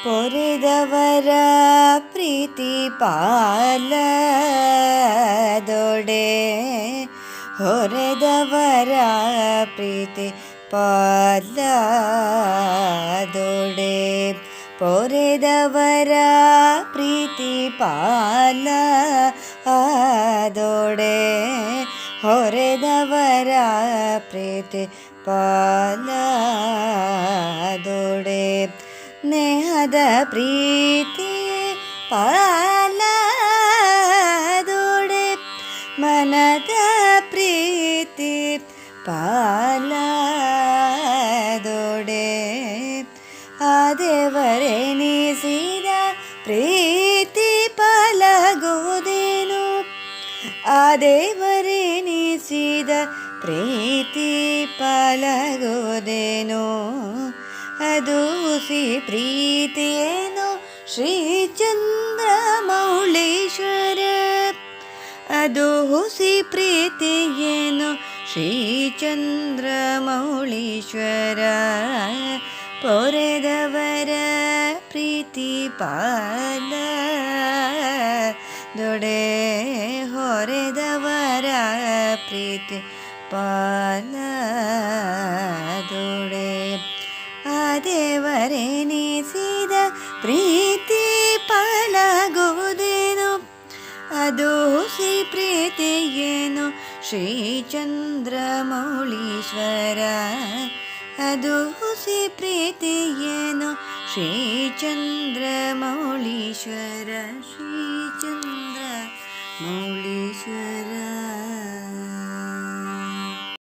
ಪೊರೆದವರ ಪ್ರೀತಿ ಪಾಲದೊಡೆ ಹೊರೆದವರ ಪ್ರೀತಿ ಪಾಲದೊಡೆ ಪೊರೆದವರ ಪ್ರೀತಿ ಪಾಲದೊಡೆ ಹೊರೆದವರ ಪ್ರೀತಿ ಪಾಲದೊಡೆ ನೇಹದ ಪ್ರೀತಿ ಪಾಲದೊಡೆ ಮನದ ಪ್ರೀತಿ ಪಾಲದೊಡೆ ಆ ದೇವರೆನಿಸಿದ ಪ್ರೀತಿ ಪಾಲಗುವುದೇನು ಆ ದೇವರೆನಿಸಿದ ಪ್ರೀತಿ ಪಾಲಗುವುದೇನು ಅದು ಹುಸಿ ಪ್ರೀತಿಯೇನು ಶ್ರೀ ಚಂದ್ರಮೌಳೀಶ್ವರ ಅದು ಹುಸಿ ಪ್ರೀತಿಯೇನು ಶ್ರೀ ಚಂದ್ರಮೌಳೀಶ್ವರ ಪೊರೆದವರ ಪ್ರೀತಿ ಪಾಲದೊಡೆ ಹೊರೆದವರ ಪ್ರೀತಿ ಪಾಲದೊಡೆ ಆ ದೇವರೆನಿಸಿದ ಪ್ರೀತಿ ಪಾಲಗುವುದೇನು ಅದು ಹುಸಿ ಪ್ರೀತಿಯೇನು ಶ್ರೀ ಚಂದ್ರಮೌಳೀಶ್ವರ ಅದು ಹುಸಿ ಪ್ರೀತಿಯೇನು ಶ್ರೀ ಚಂದ್ರಮೌಳೀಶ್ವರ ಶ್ರೀ ಚಂದ್ರಮೌಳೀಶ್ವರ.